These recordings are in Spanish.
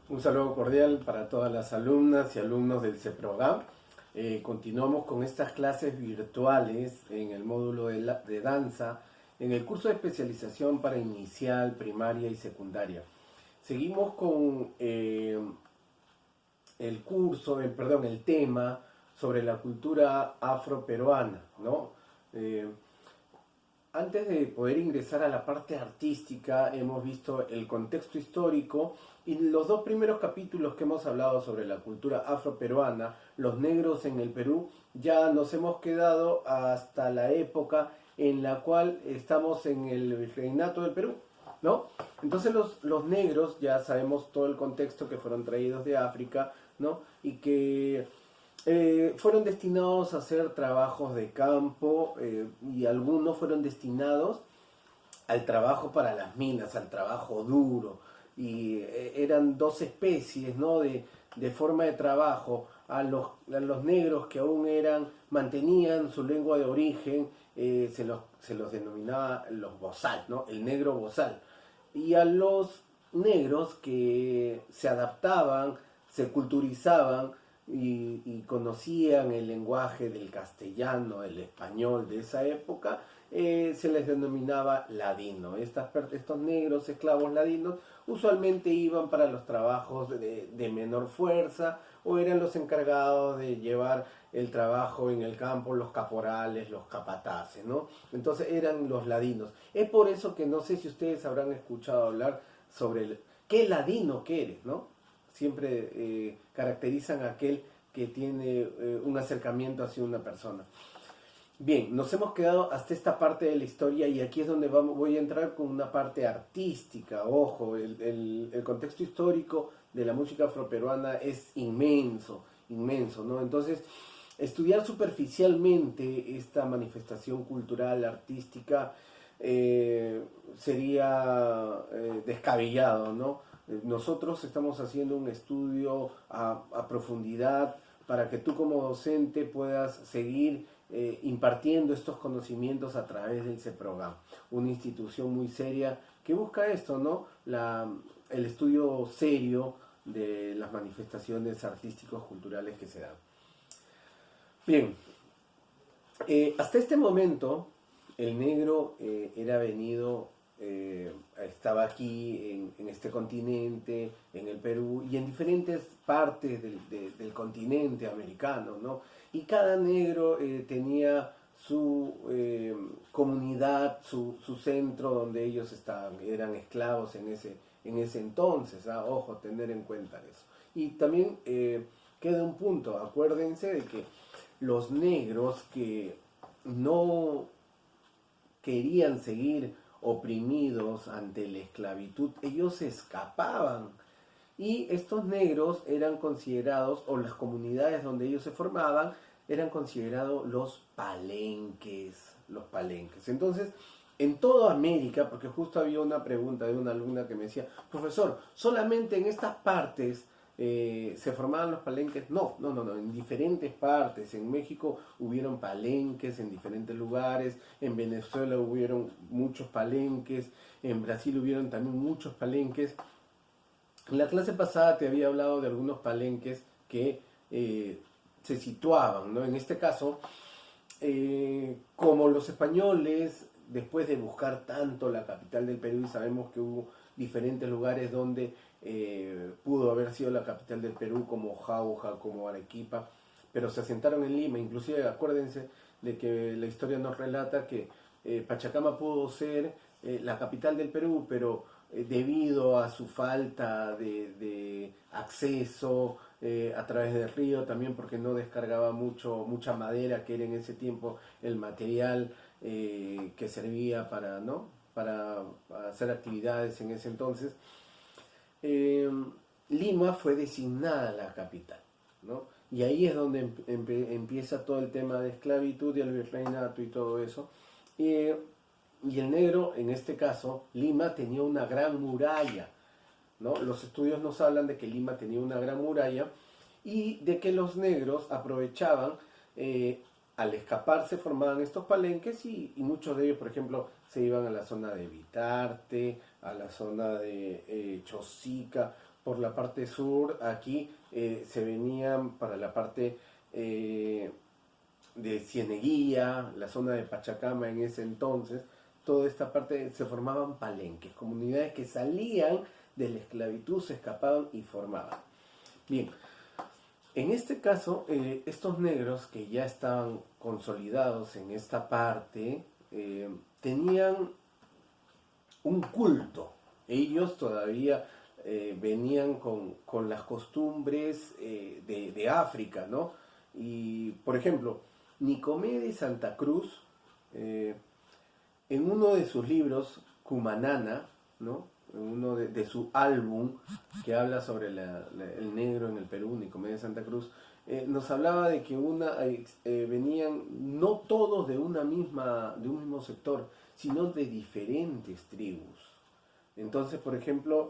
Un saludo cordial para todas las alumnas y alumnos del CEPROGAM. Continuamos con estas clases virtuales en el módulo de danza, en el curso de especialización para inicial, primaria y secundaria. Seguimos con el tema sobre la cultura afroperuana, ¿no? Eh, Antes de poder ingresar a la parte artística, hemos visto el contexto histórico y los dos primeros capítulos que hemos hablado sobre la cultura afroperuana, los negros en el Perú, ya nos hemos quedado hasta la época en la cual estamos en el virreinato del Perú, ¿no? Entonces los negros, ya sabemos todo el contexto, que fueron traídos de África, ¿no? Y que fueron destinados a hacer trabajos de campo, y algunos fueron destinados al trabajo para las minas, al trabajo duro. Y eran dos especies, ¿no? de forma de trabajo. A los negros que aún mantenían su lengua de origen, se los denominaba los bozal, ¿no? El negro bozal. Y a los negros que se adaptaban, se culturizaban y conocían el lenguaje del castellano, el español de esa época, se les denominaba ladino. Estos negros esclavos ladinos usualmente iban para los trabajos de menor fuerza, o eran los encargados de llevar el trabajo en el campo, los caporales, los capataces, ¿no? Entonces eran los ladinos. Es por eso que no sé si ustedes habrán escuchado hablar sobre qué ladino que eres, ¿no? Siempre caracterizan a aquel que tiene un acercamiento hacia una persona. Bien, nos hemos quedado hasta esta parte de la historia y aquí es donde voy a entrar con una parte artística. Ojo, el contexto histórico de la música afroperuana es inmenso, inmenso, ¿no? Entonces, estudiar superficialmente esta manifestación cultural, artística, sería descabellado, ¿no? Nosotros estamos haciendo un estudio a profundidad para que tú como docente puedas seguir impartiendo estos conocimientos a través del CEPROGAM, una institución muy seria que busca esto, ¿no? El estudio serio de las manifestaciones artísticos culturales que se dan. Bien, hasta este momento el negro estaba aquí en este continente, en el Perú y en diferentes partes del continente americano, ¿no? Y cada negro tenía su comunidad, su centro donde ellos eran esclavos en ese entonces, ¿ah? Ojo, tener en cuenta eso. Y también queda un punto, acuérdense de que los negros que no querían seguir oprimidos ante la esclavitud, ellos escapaban. Y estos negros eran considerados, o las comunidades donde ellos se formaban, eran considerados los palenques. Los palenques. Entonces, en toda América, porque justo había una pregunta de una alumna que me decía, profesor, solamente en estas partes se formaban los palenques. No, no, no, no, en diferentes partes. En México hubieron palenques en diferentes lugares, en Venezuela hubieron muchos palenques, en Brasil hubieron también muchos palenques. En la clase pasada te había hablado de algunos palenques que se situaban, ¿no? En este caso, como los españoles, después de buscar tanto la capital del Perú, y sabemos que hubo diferentes lugares donde pudo haber sido la capital del Perú, como Jauja, como Arequipa, pero se asentaron en Lima. Inclusive acuérdense de que la historia nos relata que Pachacama pudo ser la capital del Perú, pero debido a su falta de acceso a través del río, también porque no descargaba mucha madera, que era en ese tiempo el material que servía para, ¿no? para hacer actividades en ese entonces, eh, Lima fue designada la capital, ¿no? Y ahí es donde empieza todo el tema de esclavitud y el virreinato y todo eso. Y el negro, en este caso, Lima tenía una gran muralla, ¿no? Los estudios nos hablan de que Lima tenía una gran muralla y de que los negros aprovechaban, al escapar se formaban estos palenques y muchos de ellos, por ejemplo, se iban a la zona de Vitarte, a la zona de Chosica, por la parte sur, aquí se venían para la parte de Cieneguilla, la zona de Pachacama en ese entonces, toda esta parte se formaban palenques, comunidades que salían de la esclavitud, se escapaban y formaban. Bien, en este caso, estos negros que ya estaban consolidados en esta parte, tenían un culto. Ellos todavía venían con las costumbres de África, ¿no? Y, por ejemplo, Nicomedes Santa Cruz, en uno de sus libros, Cumanana, ¿no? En uno de su álbum que habla sobre el negro en el Perú, Nicomedes Santa Cruz, nos hablaba de que venían no todos de un mismo sector, sino de diferentes tribus. Entonces, por ejemplo,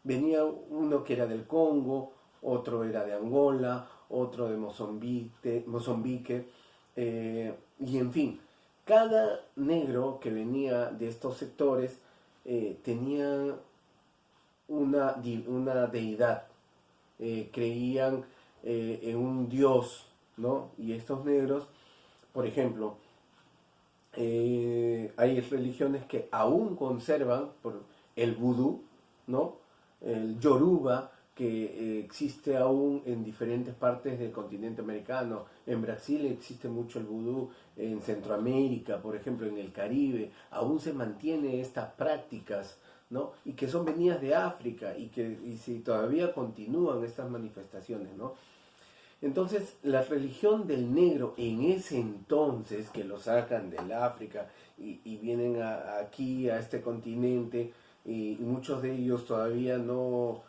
venía uno que era del Congo, otro era de Angola, otro de Mozambique, y en fin, cada negro que venía de estos sectores tenía una deidad, creían en un dios, ¿no? Y estos negros, por ejemplo, hay religiones que aún conservan por el vudú, ¿no? El yoruba, que existe aún en diferentes partes del continente americano. En Brasil existe mucho el vudú, en Centroamérica, por ejemplo, en el Caribe, aún se mantiene estas prácticas, ¿no? Y que son venidas de África y si todavía continúan estas manifestaciones, ¿no? Entonces, la religión del negro en ese entonces, que lo sacan del África y vienen aquí, a este continente, y muchos de ellos todavía no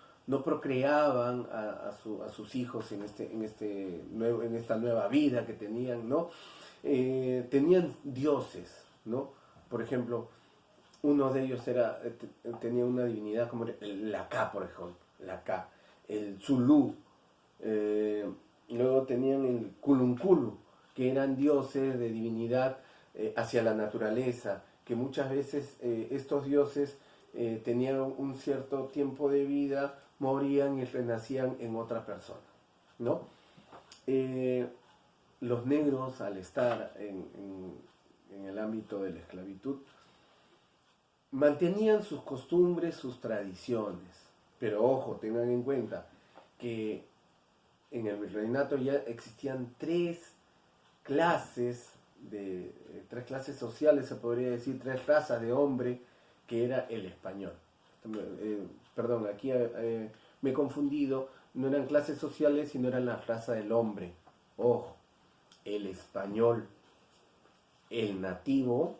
procreaban a sus hijos en esta nueva vida que tenían, ¿no? Tenían dioses, ¿no? Por ejemplo, uno de ellos tenía una divinidad como el Laka, por ejemplo, Laka, el Zulu. Luego tenían el Kulunkulu, que eran dioses de divinidad hacia la naturaleza, que muchas veces estos dioses tenían un cierto tiempo de vida, morían y renacían en otra persona, ¿no? Los negros, al estar en el ámbito de la esclavitud, mantenían sus costumbres, sus tradiciones, pero ojo, tengan en cuenta que en el virreinato ya existían tres clases sociales, se podría decir, tres razas de hombre, que era el español. Perdón, aquí me he confundido, no eran clases sociales, sino eran la raza del hombre. Ojo, el español, el nativo,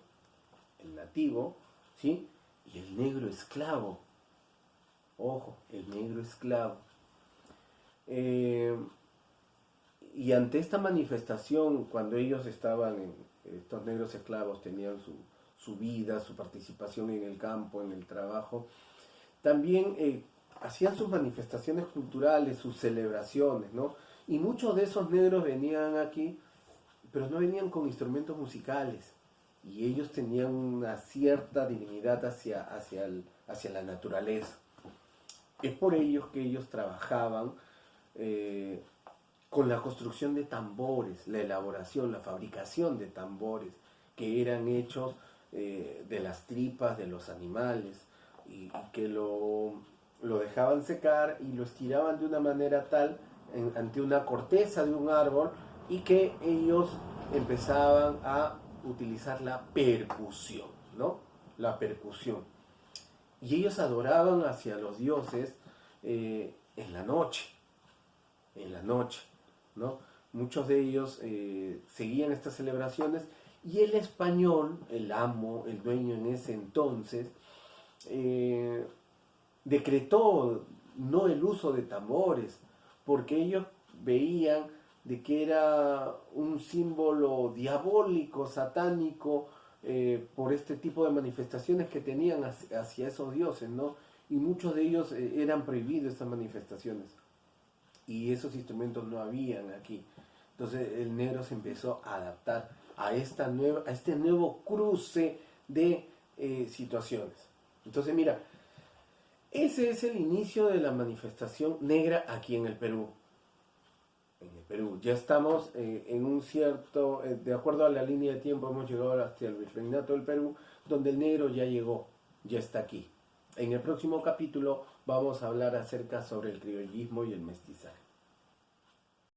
¿sí? Y el negro esclavo. Ojo, el negro esclavo. Y ante esta manifestación, cuando ellos estos negros esclavos tenían su vida, su participación en el campo, en el trabajo, también hacían sus manifestaciones culturales, sus celebraciones, ¿no? Y muchos de esos negros venían aquí, pero no venían con instrumentos musicales, y ellos tenían una cierta divinidad hacia la naturaleza. Es por ello que ellos trabajaban con la construcción de tambores, la elaboración, la fabricación de tambores que eran hechos de las tripas de los animales y que lo dejaban secar y lo estiraban de una manera tal ante una corteza de un árbol, y que ellos empezaban a utilizar la percusión, ¿no? La percusión. Y ellos adoraban hacia los dioses en la noche, ¿no? Muchos de ellos seguían estas celebraciones, y el español, el amo, el dueño en ese entonces, decretó no el uso de tambores, porque ellos veían de que era un símbolo diabólico, satánico, por este tipo de manifestaciones que tenían hacia esos dioses, ¿no? Y muchos de ellos eran prohibidos estas manifestaciones, y esos instrumentos no habían aquí. Entonces el negro se empezó a adaptar a este nuevo cruce de situaciones. Entonces mira, Ese es el inicio de la manifestación negra aquí en el Perú. En el Perú ya estamos en un cierto, de acuerdo a la línea de tiempo, hemos llegado hasta el virreinato del Perú, donde el negro ya llegó, ya está aquí. En el próximo capítulo vamos a hablar acerca sobre el criollismo y el mestizaje.